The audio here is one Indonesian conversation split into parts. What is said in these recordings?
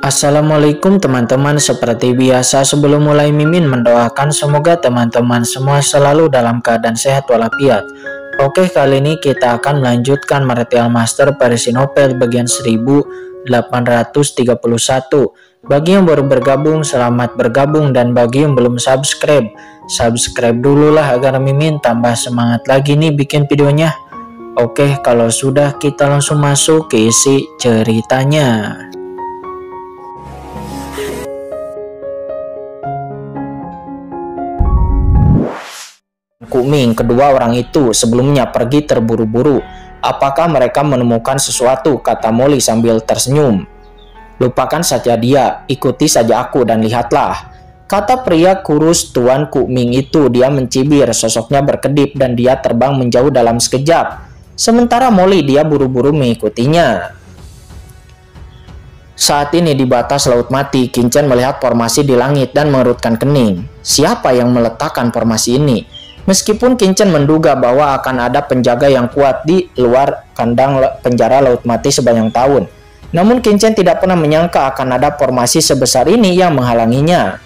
Assalamualaikum teman-teman, seperti biasa sebelum mulai Mimin mendoakan semoga teman-teman semua selalu dalam keadaan sehat walafiat. Oke, kali ini kita akan melanjutkan Martial Master Persinopel bagian 1831. Bagi yang baru bergabung, selamat bergabung, dan bagi yang belum subscribe dulu lah agar Mimin tambah semangat lagi nih bikin videonya. Oke, kalau sudah kita langsung masuk ke isi ceritanya. Kuming, kedua orang itu sebelumnya pergi terburu-buru. Apakah mereka menemukan sesuatu? Kata Molly sambil tersenyum. Lupakan saja dia, ikuti saja aku dan lihatlah. Kata pria kurus Tuan Kuming itu. Dia mencibir, sosoknya berkedip dan dia terbang menjauh dalam sekejap. Sementara Molly dia buru-buru mengikutinya. Saat ini di batas Laut Mati, Kincen melihat formasi di langit dan mengerutkan kening. Siapa yang meletakkan formasi ini? Meskipun Kincen menduga bahwa akan ada penjaga yang kuat di luar kandang penjara Laut Mati sepanjang tahun, namun Kincen tidak pernah menyangka akan ada formasi sebesar ini yang menghalanginya.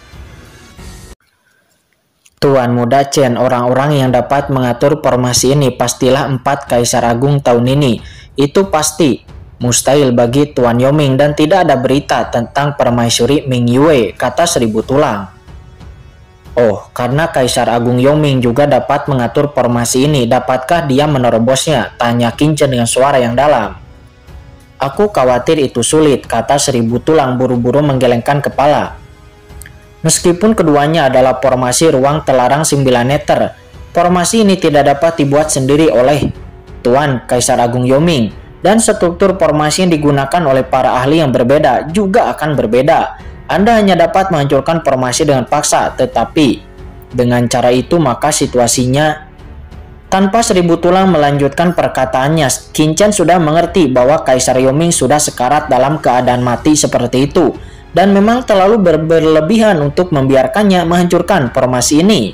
Tuan Muda Chen, orang-orang yang dapat mengatur formasi ini pastilah 4 Kaisar Agung tahun ini. Itu pasti mustahil bagi Tuan Yoming dan tidak ada berita tentang permaisuri Ming Yue, kata Seribu Tulang. Oh, karena Kaisar Agung Yoming juga dapat mengatur formasi ini, dapatkah dia menerobosnya? Tanya Kincen dengan suara yang dalam. Aku khawatir itu sulit, kata Seribu Tulang buru-buru menggelengkan kepala. Meskipun keduanya adalah formasi ruang telarang 9 meter, formasi ini tidak dapat dibuat sendiri oleh Tuan Kaisar Agung Yoming, dan struktur formasi yang digunakan oleh para ahli yang berbeda juga akan berbeda. Anda hanya dapat menghancurkan formasi dengan paksa, tetapi dengan cara itu maka situasinya. Tanpa Seribu Tulang melanjutkan perkataannya, Kincen sudah mengerti bahwa Kaisar Yoming sudah sekarat dalam keadaan mati seperti itu, dan memang terlalu berlebihan untuk membiarkannya menghancurkan formasi ini.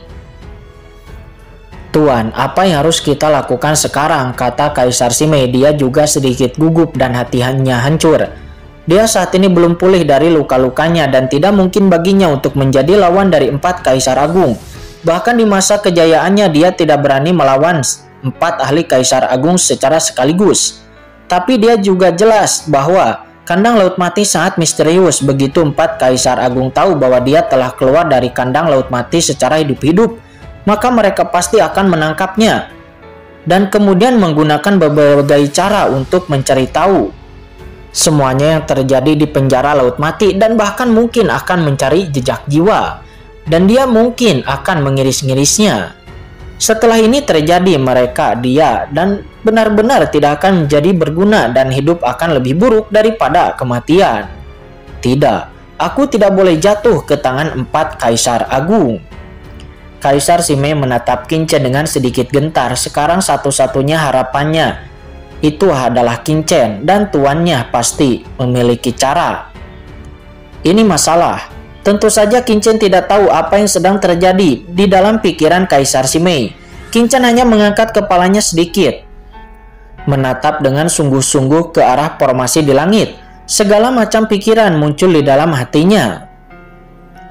Tuan, apa yang harus kita lakukan sekarang? Kata Kaisar Simei. Dia juga sedikit gugup dan hatinya hancur. Dia saat ini belum pulih dari luka-lukanya dan tidak mungkin baginya untuk menjadi lawan dari 4 Kaisar Agung. Bahkan di masa kejayaannya dia tidak berani melawan 4 ahli Kaisar Agung secara sekaligus. Tapi dia juga jelas bahwa kandang Laut Mati sangat misterius. Begitu 4 Kaisar Agung tahu bahwa dia telah keluar dari kandang Laut Mati secara hidup-hidup, maka mereka pasti akan menangkapnya dan kemudian menggunakan berbagai cara untuk mencari tahu semuanya yang terjadi di penjara Laut Mati, dan bahkan mungkin akan mencari jejak jiwa, dan dia mungkin akan mengiris-ngirisnya. Setelah ini terjadi, dia dan benar-benar tidak akan menjadi berguna dan hidup akan lebih buruk daripada kematian. Tidak, aku tidak boleh jatuh ke tangan 4 Kaisar Agung. Kaisar Simei menatap Kincen dengan sedikit gentar. Sekarang satu-satunya harapannya itu adalah Kincen, dan tuannya pasti memiliki cara. Ini masalah. Tentu saja Kincen tidak tahu apa yang sedang terjadi di dalam pikiran Kaisar Simei. Kincen hanya mengangkat kepalanya sedikit, menatap dengan sungguh-sungguh ke arah formasi di langit. Segala macam pikiran muncul di dalam hatinya.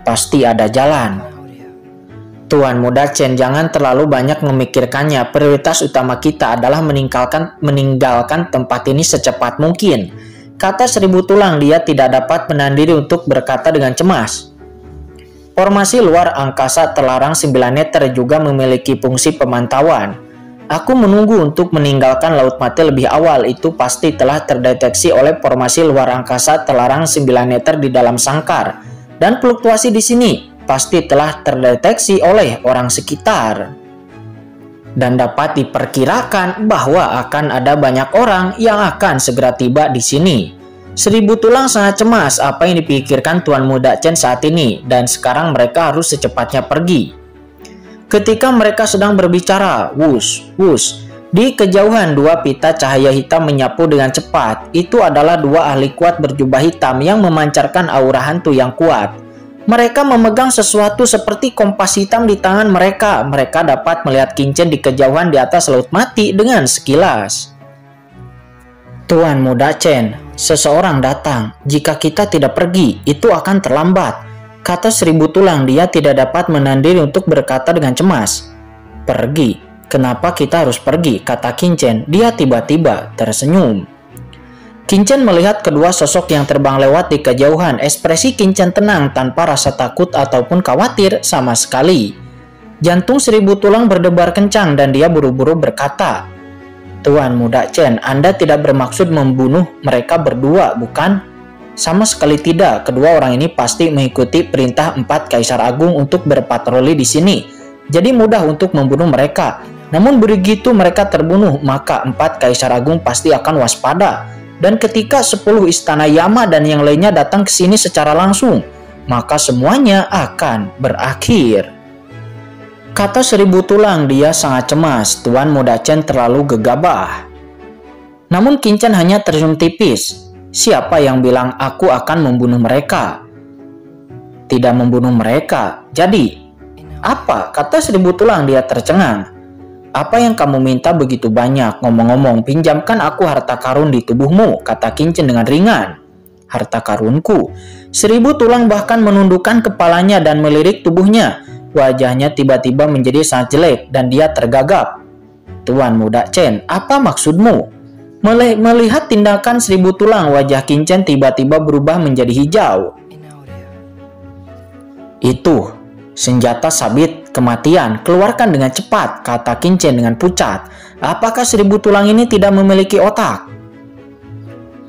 Pasti ada jalan. Tuan Muda Chen, jangan terlalu banyak memikirkannya. Prioritas utama kita adalah meninggalkan tempat ini secepat mungkin, kata Seribu Tulang. Dia tidak dapat menahan diri untuk berkata dengan cemas. Formasi luar angkasa terlarang 9 meter juga memiliki fungsi pemantauan. Aku menunggu untuk meninggalkan Laut Mati lebih awal. Itu pasti telah terdeteksi oleh formasi luar angkasa terlarang 9 meter di dalam sangkar, dan fluktuasi di sini pasti telah terdeteksi oleh orang sekitar. Dan dapat diperkirakan bahwa akan ada banyak orang yang akan segera tiba di sini. Seribu Tulang sangat cemas apa yang dipikirkan Tuan Muda Chen saat ini, dan sekarang mereka harus secepatnya pergi. Ketika mereka sedang berbicara, wush, wush, di kejauhan 2 pita cahaya hitam menyapu dengan cepat. Itu adalah 2 ahli kuat berjubah hitam yang memancarkan aura hantu yang kuat. Mereka memegang sesuatu seperti kompas hitam di tangan mereka. Mereka dapat melihat Kincen di kejauhan di atas Laut Mati dengan sekilas. Tuan Muda Chen, seseorang datang. Jika kita tidak pergi, itu akan terlambat. Kata Seribu Tulang. Dia tidak dapat menahan diri untuk berkata dengan cemas. Pergi? Kenapa kita harus pergi? Kata Qin Chen. Dia tiba-tiba tersenyum. Qin Chen melihat kedua sosok yang terbang lewat di kejauhan. Ekspresi Qin Chen tenang tanpa rasa takut ataupun khawatir sama sekali. Jantung Seribu Tulang berdebar kencang dan dia buru-buru berkata, Tuan Muda Chen, Anda tidak bermaksud membunuh mereka berdua, bukan? Sama sekali tidak. Kedua orang ini pasti mengikuti perintah 4 Kaisar Agung untuk berpatroli di sini. Jadi mudah untuk membunuh mereka. Namun begitu mereka terbunuh, maka 4 Kaisar Agung pasti akan waspada. Dan ketika 10 istana Yama dan yang lainnya datang ke sini secara langsung, maka semuanya akan berakhir. Kata Seribu Tulang. Dia sangat cemas. Tuan Muda Chen terlalu gegabah. Namun Qin Chen hanya tersenyum tipis. Siapa yang bilang aku akan membunuh mereka? Tidak membunuh mereka. Jadi, apa? Kata Seribu Tulang. Dia tercengang. Apa yang kamu minta begitu banyak? Ngomong-ngomong, pinjamkan aku harta karun di tubuhmu, kata Qin Chen dengan ringan. Harta karunku? Seribu Tulang bahkan menundukkan kepalanya dan melirik tubuhnya. Wajahnya tiba-tiba menjadi sangat jelek dan dia tergagap. Tuan Muda Chen, apa maksudmu? Melihat tindakan Seribu Tulang, wajah Qin Chen tiba-tiba berubah menjadi hijau. Itu senjata sabit kematian. Keluarkan dengan cepat, kata Qin Chen dengan pucat. Apakah Seribu Tulang ini tidak memiliki otak?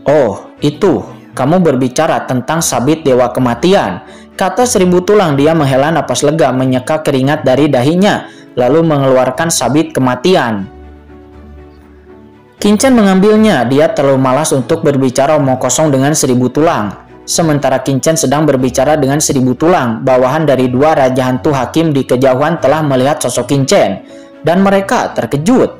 Oh, itu. Kamu berbicara tentang sabit dewa kematian, kata Seribu Tulang. Dia menghela napas lega, menyeka keringat dari dahinya, lalu mengeluarkan sabit kematian. Qin Chen mengambilnya. Dia terlalu malas untuk berbicara omong kosong dengan Seribu Tulang. Sementara Qin Chen sedang berbicara dengan Seribu Tulang, bawahan dari 2 raja hantu hakim di kejauhan telah melihat sosok Qin Chen, dan mereka terkejut.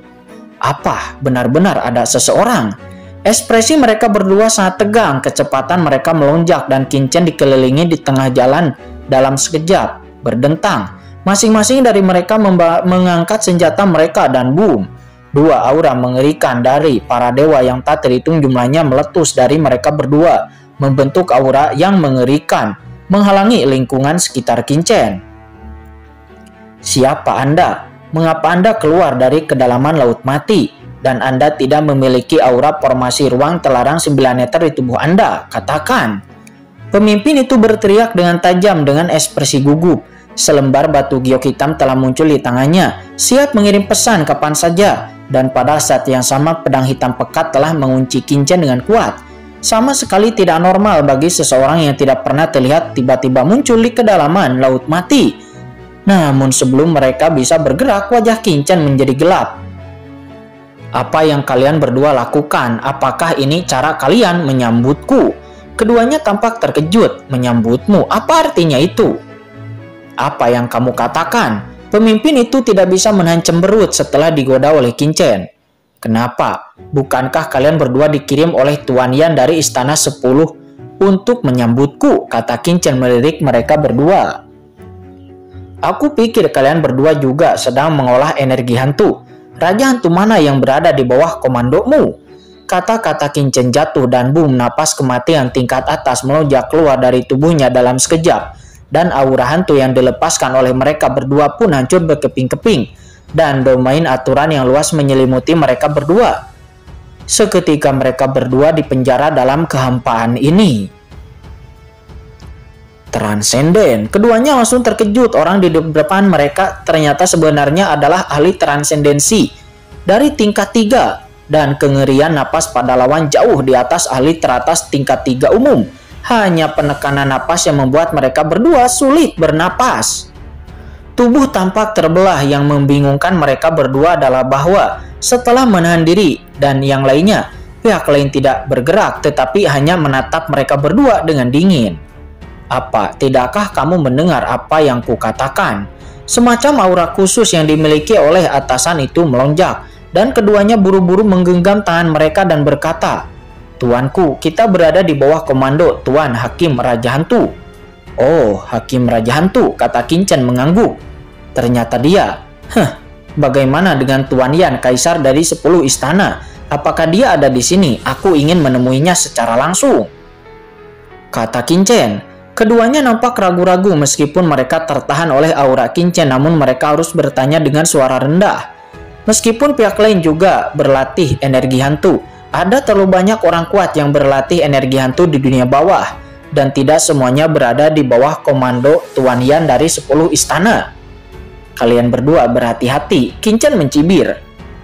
Apa benar-benar ada seseorang? Ekspresi mereka berdua sangat tegang. Kecepatan mereka melonjak dan Qin Chen dikelilingi di tengah jalan dalam sekejap, berdentang. Masing-masing dari mereka mengangkat senjata mereka dan boom. 2 aura mengerikan dari para dewa yang tak terhitung jumlahnya meletus dari mereka berdua, membentuk aura yang mengerikan, menghalangi lingkungan sekitar Qin Chen. Siapa Anda? Mengapa Anda keluar dari kedalaman Laut Mati? Dan Anda tidak memiliki aura formasi ruang terlarang 9 meter di tubuh Anda? Katakan. Pemimpin itu berteriak dengan tajam dengan ekspresi gugup. Selembar batu giok hitam telah muncul di tangannya, siap mengirim pesan kapan saja. Dan pada saat yang sama pedang hitam pekat telah mengunci Qin Chen dengan kuat. Sama sekali tidak normal bagi seseorang yang tidak pernah terlihat tiba-tiba muncul di kedalaman Laut Mati. Namun sebelum mereka bisa bergerak, wajah Qin Chen menjadi gelap. Apa yang kalian berdua lakukan? Apakah ini cara kalian menyambutku? Keduanya tampak terkejut. Menyambutmu? Apa artinya itu? Apa yang kamu katakan? Pemimpin itu tidak bisa menahan cemberut setelah digoda oleh Qin Chen. Kenapa? Bukankah kalian berdua dikirim oleh Tuan Yan dari Istana 10 untuk menyambutku? Kata Qin Chen melirik mereka berdua. Aku pikir kalian berdua juga sedang mengolah energi hantu. Raja hantu mana yang berada di bawah komandomu? Kata-kata Qin Chen jatuh dan boom, napas kematian tingkat atas melonjak keluar dari tubuhnya dalam sekejap. Dan aura hantu yang dilepaskan oleh mereka berdua pun hancur berkeping-keping. Dan domain aturan yang luas menyelimuti mereka berdua. Seketika mereka berdua dipenjara dalam kehampaan ini. Transenden. Keduanya langsung terkejut. Orang di depan mereka ternyata sebenarnya adalah ahli transendensi dari tingkat 3. Dan kengerian napas pada lawan jauh di atas ahli teratas tingkat 3 umum. Hanya penekanan napas yang membuat mereka berdua sulit bernapas. Tubuh tampak terbelah. Yang membingungkan mereka berdua adalah bahwa setelah menahan diri dan yang lainnya, pihak lain tidak bergerak tetapi hanya menatap mereka berdua dengan dingin. Apa, tidakkah kamu mendengar apa yang kukatakan? Semacam aura khusus yang dimiliki oleh atasan itu melonjak, dan keduanya buru-buru menggenggam tangan mereka dan berkata, Tuanku, kita berada di bawah komando Tuan Hakim Raja Hantu. Oh, Hakim Raja Hantu, kata Qin Chen mengangguk. Ternyata dia. Bagaimana dengan Tuan Yan, Kaisar dari 10 istana? Apakah dia ada di sini? Aku ingin menemuinya secara langsung," kata Qingchen. Keduanya nampak ragu-ragu meskipun mereka tertahan oleh aura Qingchen, namun mereka harus bertanya dengan suara rendah. Meskipun pihak lain juga berlatih energi hantu, ada terlalu banyak orang kuat yang berlatih energi hantu di dunia bawah, dan tidak semuanya berada di bawah komando Tuan Yan dari 10 istana. "Kalian berdua berhati-hati," Qingchen mencibir.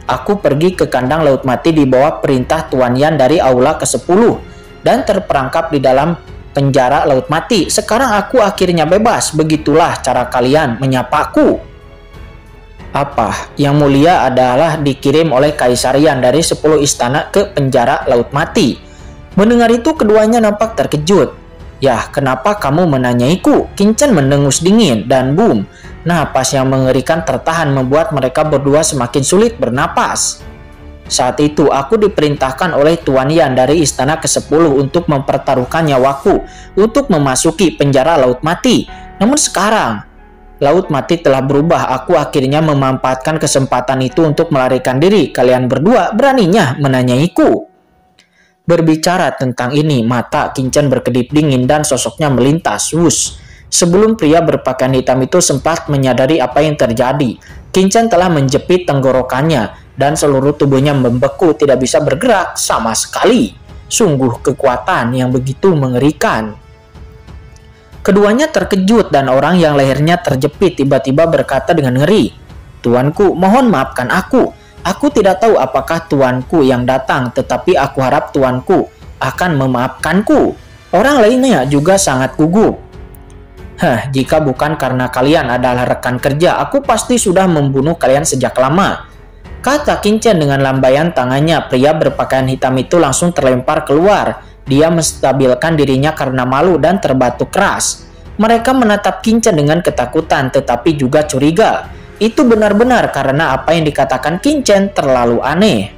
"Aku pergi ke kandang laut mati di bawah perintah Tuan Yan dari aula ke-10 dan terperangkap di dalam penjara laut mati. Sekarang aku akhirnya bebas. Begitulah cara kalian menyapaku." "Apa? Yang mulia adalah dikirim oleh Kaisar Yan dari 10 istana ke penjara laut mati." Mendengar itu keduanya nampak terkejut. "Yah, kenapa kamu menanyaiku?" Qingchen mendengus dingin, dan boom, napas yang mengerikan tertahan membuat mereka berdua semakin sulit bernapas. "Saat itu aku diperintahkan oleh Tuan Yan dari istana ke-10 untuk mempertaruhkan nyawaku untuk memasuki penjara laut mati. Namun sekarang laut mati telah berubah. Aku akhirnya memanfaatkan kesempatan itu untuk melarikan diri. Kalian berdua beraninya menanyaiku." Berbicara tentang ini, mata Qingchen berkedip dingin dan sosoknya melintas. Wush. Sebelum pria berpakaian hitam itu sempat menyadari apa yang terjadi, Qingchen telah menjepit tenggorokannya dan seluruh tubuhnya membeku, tidak bisa bergerak sama sekali. Sungguh kekuatan yang begitu mengerikan. Keduanya terkejut dan orang yang lehernya terjepit tiba-tiba berkata dengan ngeri, "Tuanku, mohon maafkan aku. Aku tidak tahu apakah tuanku yang datang, tetapi aku harap tuanku akan memaafkanku." Orang lainnya juga sangat gugup. Jika bukan karena kalian adalah rekan kerja, aku pasti sudah membunuh kalian sejak lama," kata Qingchen dengan lambaian tangannya. Pria berpakaian hitam itu langsung terlempar keluar. Dia menstabilkan dirinya karena malu dan terbatuk keras. Mereka menatap Qingchen dengan ketakutan tetapi juga curiga. Itu benar-benar karena apa yang dikatakan Qingchen terlalu aneh.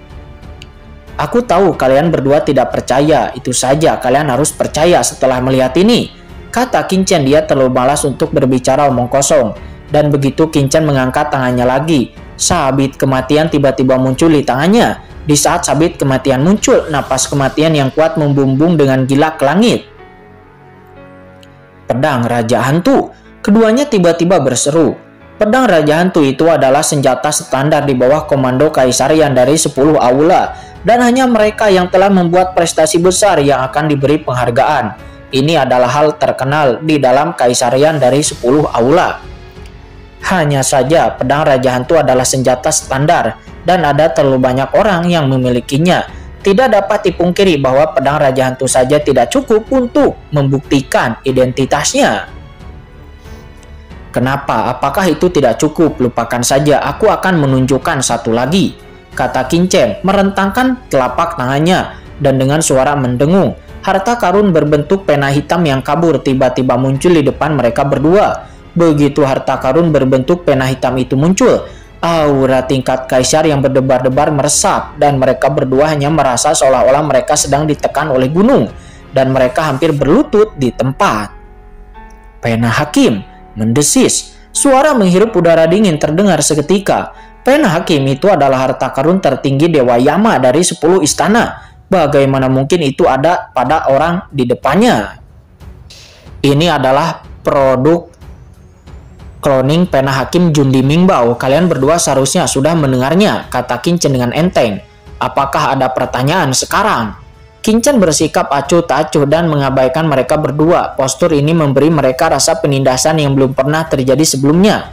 "Aku tahu kalian berdua tidak percaya, itu saja kalian harus percaya setelah melihat ini," kata Qingchen. Dia terlalu malas untuk berbicara omong kosong. Dan begitu Qingchen mengangkat tangannya lagi, sabit kematian tiba-tiba muncul di tangannya. Di saat sabit kematian muncul, napas kematian yang kuat membumbung dengan gila ke langit. "Pedang Raja Hantu!" Keduanya tiba-tiba berseru. Pedang Raja Hantu itu adalah senjata standar di bawah komando Kaisar Yan dari 10 aula, dan hanya mereka yang telah membuat prestasi besar yang akan diberi penghargaan. Ini adalah hal terkenal di dalam Kaisar Yan dari 10 aula. Hanya saja pedang Raja Hantu adalah senjata standar dan ada terlalu banyak orang yang memilikinya. Tidak dapat dipungkiri bahwa pedang Raja Hantu saja tidak cukup untuk membuktikan identitasnya. "Kenapa? Apakah itu tidak cukup? Lupakan saja, aku akan menunjukkan satu lagi," kata Qingchen merentangkan telapak tangannya, dan dengan suara mendengung, harta karun berbentuk pena hitam yang kabur tiba-tiba muncul di depan mereka berdua. Begitu harta karun berbentuk pena hitam itu muncul, aura tingkat kaisar yang berdebar-debar meresap, dan mereka berdua hanya merasa seolah-olah mereka sedang ditekan oleh gunung, dan mereka hampir berlutut di tempat. "Pena Hakim!" mendesis. Suara menghirup udara dingin terdengar seketika. Pena Hakim itu adalah harta karun tertinggi Dewa Yama dari 10 istana. Bagaimana mungkin itu ada pada orang di depannya? Ini adalah produk cloning pena Hakim Jundi Mingbao. Kalian berdua seharusnya sudah mendengarnya, kata Qingchen dengan enteng. Apakah ada pertanyaan sekarang? Qingchen bersikap acuh tak acuh dan mengabaikan mereka berdua. Postur ini memberi mereka rasa penindasan yang belum pernah terjadi sebelumnya.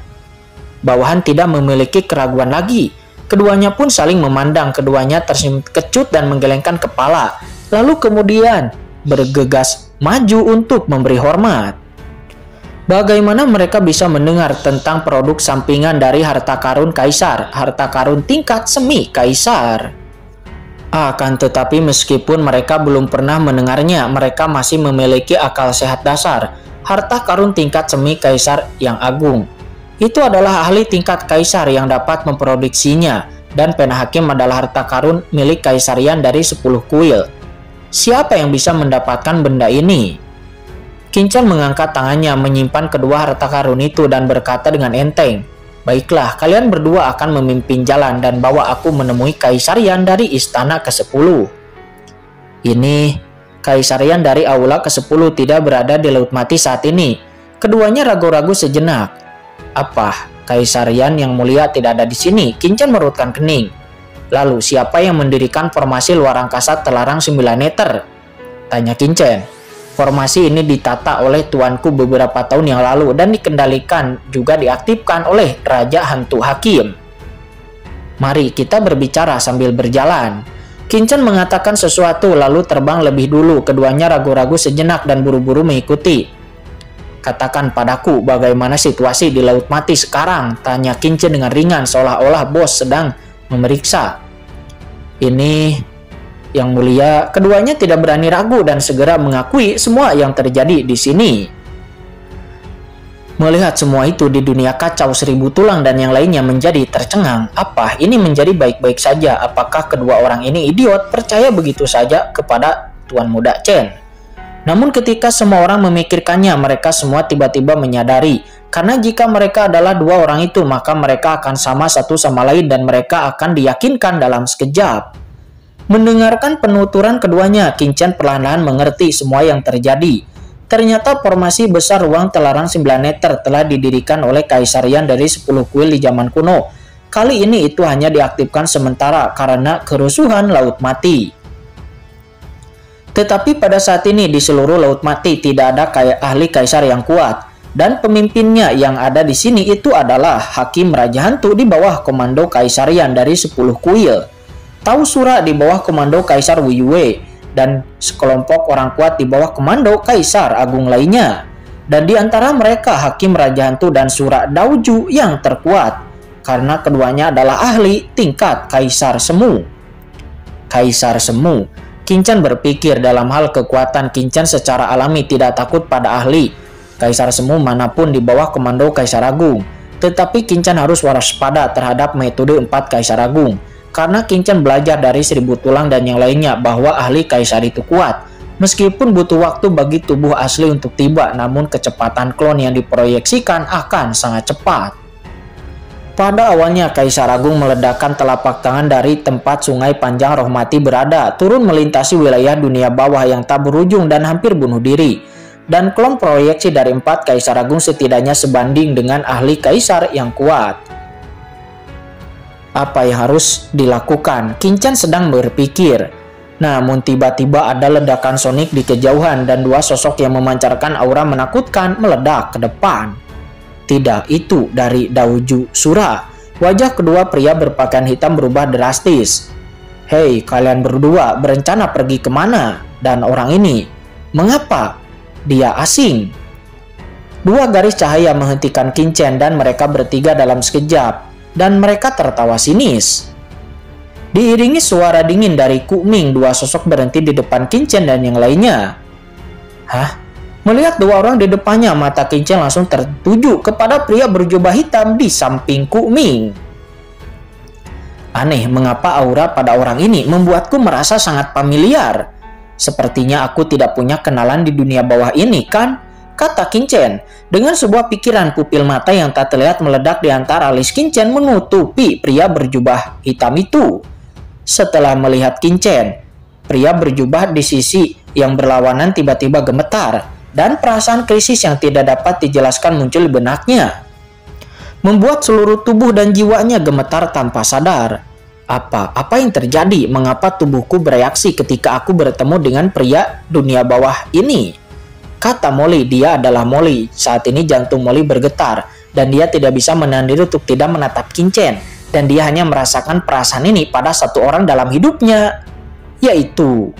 Bawahan tidak memiliki keraguan lagi. Keduanya pun saling memandang. Keduanya tersenyum kecut dan menggelengkan kepala. Lalu kemudian bergegas maju untuk memberi hormat. Bagaimana mereka bisa mendengar tentang produk sampingan dari harta karun kaisar, harta karun tingkat semi kaisar? Akan tetapi meskipun mereka belum pernah mendengarnya, mereka masih memiliki akal sehat dasar. Harta karun tingkat semi kaisar yang agung itu adalah ahli tingkat kaisar yang dapat memproduksinya, dan pena Hakim adalah harta karun milik kaisarian dari 10 kuil. Siapa yang bisa mendapatkan benda ini? Qingchen mengangkat tangannya menyimpan kedua harta karun itu dan berkata dengan enteng, Baiklah, kalian berdua akan memimpin jalan dan bawa aku menemui Kaisar Yan dari istana ke-10. Ini, Kaisar Yan dari aula ke-10 tidak berada di Laut Mati saat ini. Keduanya ragu-ragu sejenak. Apa, Kaisar Yan yang mulia tidak ada di sini? Qin Chen merutkan kening. Lalu, siapa yang mendirikan formasi luar angkasa terlarang 9 meter? Tanya Qin Chen. Formasi ini ditata oleh tuanku beberapa tahun yang lalu dan dikendalikan juga diaktifkan oleh Raja Hantu Hakim. Mari kita berbicara sambil berjalan. Qin Chen mengatakan sesuatu lalu terbang lebih dulu. Keduanya ragu-ragu sejenak dan buru-buru mengikuti. Katakan padaku bagaimana situasi di Laut Mati sekarang? Tanya Qin Chen dengan ringan seolah-olah bos sedang memeriksa. Ini... Yang mulia, keduanya tidak berani ragu dan segera mengakui semua yang terjadi di sini. Melihat semua itu di dunia kacau 1000 tulang dan yang lainnya menjadi tercengang. Apa ini menjadi baik-baik saja? Apakah kedua orang ini idiot percaya begitu saja kepada Tuan Muda Chen? Namun ketika semua orang memikirkannya, mereka semua tiba-tiba menyadari. Karena jika mereka adalah dua orang itu, maka mereka akan sama satu sama lain dan mereka akan diyakinkan dalam sekejap. Mendengarkan penuturan keduanya, Qin Chen perlahan-lahan mengerti semua yang terjadi. Ternyata formasi besar ruang terlarang 9 meter telah didirikan oleh Kaisar Yan dari 10 kuil di zaman kuno. Kali ini itu hanya diaktifkan sementara karena kerusuhan Laut Mati. Tetapi pada saat ini di seluruh Laut Mati tidak ada ahli kaisar yang kuat. Dan pemimpinnya yang ada di sini itu adalah Hakim Raja Hantu di bawah komando Kaisar Yan dari 10 kuil. Tau Sura di bawah komando Kaisar Wu Yue, dan sekelompok orang kuat di bawah komando Kaisar Agung lainnya. Dan di antara mereka Hakim Raja Hantu dan Sura Daoju yang terkuat, karena keduanya adalah ahli tingkat Kaisar Semu. Kaisar Semu. Qin Chen berpikir dalam hal kekuatan. Qin Chen secara alami tidak takut pada ahli Kaisar Semu manapun di bawah komando Kaisar Agung. Tetapi Qin Chen harus waspada terhadap metode 4 Kaisar Agung. Karena Qin Chen belajar dari 1000 tulang dan yang lainnya bahwa ahli kaisar itu kuat. Meskipun butuh waktu bagi tubuh asli untuk tiba, namun kecepatan klon yang diproyeksikan akan sangat cepat. Pada awalnya Kaisar Agung meledakkan telapak tangan dari tempat sungai panjang Roh Mati berada, turun melintasi wilayah dunia bawah yang tak berujung dan hampir bunuh diri. Dan klon proyeksi dari 4 Kaisar Agung setidaknya sebanding dengan ahli kaisar yang kuat. Apa yang harus dilakukan? Qin Chen sedang berpikir. Namun tiba-tiba ada ledakan sonik di kejauhan dan dua sosok yang memancarkan aura menakutkan meledak ke depan. Tidak, itu dari Daoju Sura. Wajah kedua pria berpakaian hitam berubah drastis. Hei, kalian berdua berencana pergi kemana? Dan orang ini, mengapa dia asing? Dua garis cahaya menghentikan Qin Chen dan mereka bertiga dalam sekejap. Dan mereka tertawa sinis. Diiringi suara dingin dari Ku Ming, dua sosok berhenti di depan Qin Chen dan yang lainnya. Hah? Melihat dua orang di depannya, mata Qin Chen langsung tertuju kepada pria berjubah hitam di samping Ku Ming. Aneh, mengapa aura pada orang ini membuatku merasa sangat familiar. Sepertinya aku tidak punya kenalan di dunia bawah ini, kan? Kata Qin Chen. Dengan sebuah pikiran, pupil mata yang tak terlihat meledak di antara alis Qin Chen menutupi pria berjubah hitam itu. Setelah melihat Qin Chen, pria berjubah di sisi yang berlawanan tiba-tiba gemetar, dan perasaan krisis yang tidak dapat dijelaskan muncul di benaknya, membuat seluruh tubuh dan jiwanya gemetar tanpa sadar. Apa yang terjadi? Mengapa tubuhku bereaksi ketika aku bertemu dengan pria dunia bawah ini? Kata Molly, dia adalah Molly. Saat ini jantung Molly bergetar dan dia tidak bisa menahan diri untuk tidak menatap Qin Chen. Dan dia hanya merasakan perasaan ini pada satu orang dalam hidupnya, yaitu,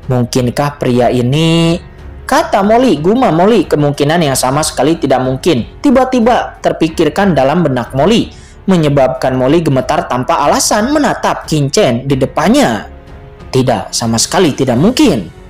mungkinkah pria ini? Kata Molly, gumam Molly, kemungkinan yang sama sekali tidak mungkin. Tiba-tiba terpikirkan dalam benak Molly, menyebabkan Molly gemetar tanpa alasan menatap Qin Chen di depannya. Tidak, sama sekali tidak mungkin.